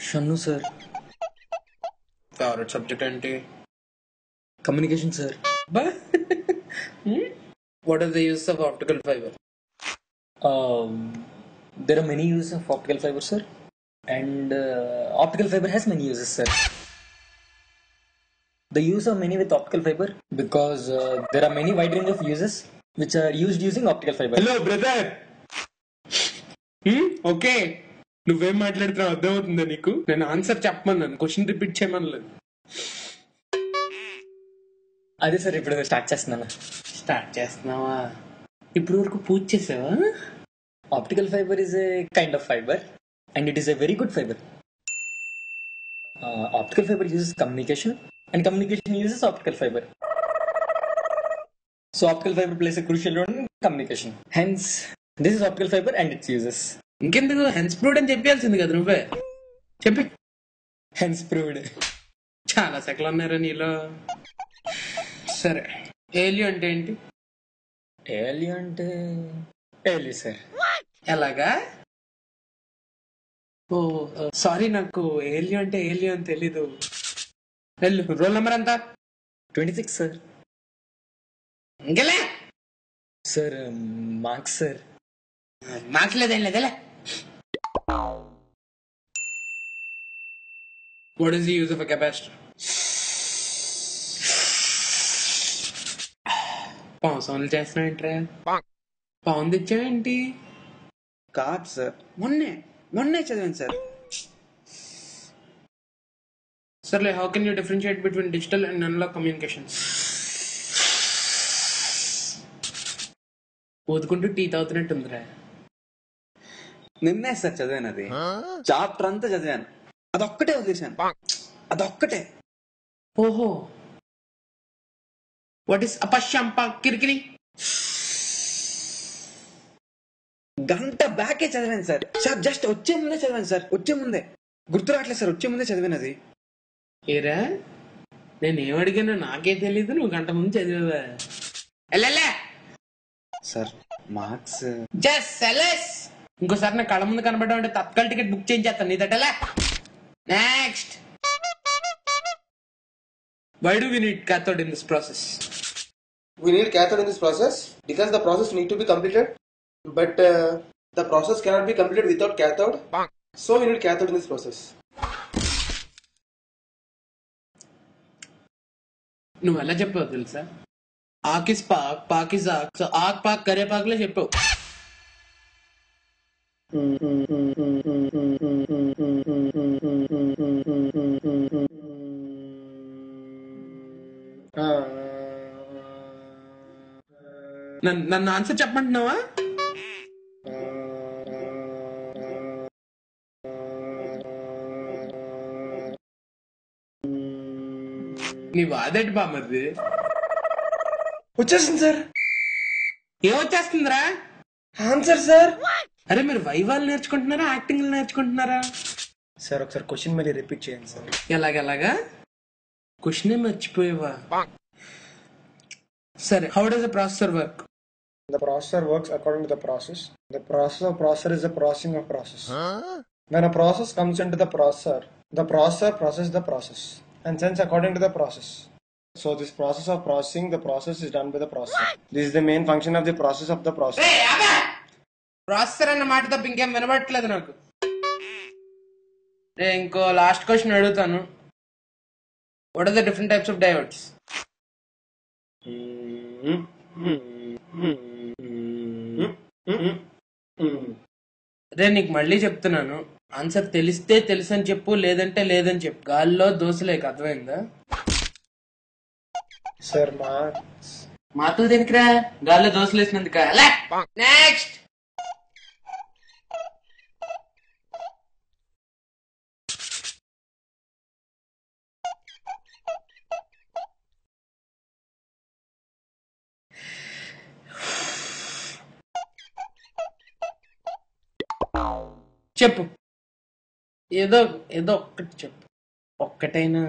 Shannu sir. Favourite subject ఏంటి? Communication sir. బా what are the uses of optical fibre? There are many uses of optical fiber, sir, and optical fiber has many uses, sir. The use of many with optical fiber because there are many wide range of uses which are used using optical fiber. Hello brother, okay నువ్వేం మాట్లాడుతున్నావు అర్థమవుతుందా నీకు? నేను answer చెప్పమన్నాను, question repeat చేయమనలేదు. అదే sir ఇప్పుడు start చేస్తున్నాను. Start చేస్తున్నావా? ఇప్పుడు వరకు పూజ చేసావా? Optical fiber is a kind of fiber and it is a very good fiber. Optical fiber uses communication and communication uses optical fiber. So optical fiber plays a crucial role in communication. Hence, this is optical fiber and its uses. ఇంకెందుకు hence proved అని చెప్పాల్సింది కదా నువ్వే. చెప్పి Hence proved. చాలా సెకలు ఉన్నారా నీలో? సరే, ఏలియో అంటే ఏంటి? ఏలియో అంటే ఏలి సార్. ఎలాగా? ఓ సారీ, నాకు ఏలియో అంటే ఏలియో అని తెలీదు. వెళ్ళు, రోల్ నెంబర్ ఎంత? 26 సార్. ఇంకెలే సార్ మార్క్స్ సార్. మార్క్స్ లేదేం లేదేలే. What is the use of a capacitor? పావు సౌండ్లు చేస్తున్నావు ఏంట్రా? పావును తెచ్చావేంటి? కాదు సార్, మొన్నే చదివాను సార్. సర్లే, how can you differentiate between digital and analogue communications? ఊదుకుంటూ టీ తాగుతున్నట్టుందిరా. నిన్నే సార్ చదివాను, అది చాప్టర్ అంతా చదివాను, అదొక్కటే వదిలేశాను, అదొక్కటే. ఓహో, వాట్ ఇస్ అపశ్యంప కిరికిరి? గంట బ్యాకే చదివాను సార్. సార్ జస్ట్ వచ్చే ముందే చదివాను సార్, వచ్చే ముందే. గుర్తు రావట్లేదు సార్, వచ్చే ముందే చదివాను అది. ఏరా, నేను ఏమడిగానో నాకే తెలీదు, నువ్వు గంట ముందు చదివావా? సార్ మార్క్స్ జస్ట్ సెలెస్. ఇంకోసారి నా కళ్ళ ముందు కనబడడం అంటే తత్కాల టికెట్ బుక్ చేయించేస్తాను నీ తట్టలే. Next, why do we need cathode in this process? We need cathode in this process because the process need to be completed, but the process cannot be completed without cathode. So we need cathode in this process. నువ్వు ఎలా చెప్పావు తెలుసా? ఆకిస్ పాక్, పాకిస్ ఆక్, so ఆక్ పాక్ కరేపాకులే చెప్పావు. నన్ను answer చెప్పమంటున్నావా? నీ వాదేటి బామ్మది? వచ్చేసింది సార్. ఏమొచ్చేస్తుందిరా? Answer sir. అరే, మీరు వైవాలు నేర్చుకుంటున్నారా, యాక్టింగ్ నేర్చుకుంటున్నారా? సార్ ఒకసారి క్వశ్చన్ మళ్ళీ రిపీట్ చేయండి సార్. ఎలాగెలాగా? క్వశ్చనే మర్చిపోయావా? సరే, how does the processor work? The processor works according to the process. The process of processor is the processing of process. When a process comes into the processor processes the process and sends according to the process. So this process of processing the process is done by the processor. This is the main function of the process of the process. Processor అన్న మాట తప్ప ఇంకేం వినబట్టలేదు నాకు. ఇంకో last question అడుగుతాను. What are the different types of diodes? రే, నీకు మళ్ళీ చెప్తున్నాను, ఆన్సర్ తెలిస్తే తెలుసు అని చెప్పు, లేదంటే లేదని చెప్పు. గాల్లో దోశలేక అర్థమైందా? Sir, మాతో దేనికిరా? గాల్లో దోశలు వేసినందుక? నెక్స్ట్, చెప్పు. ఏదో ఒక్కటి చెప్పు, ఒక్కటైనా.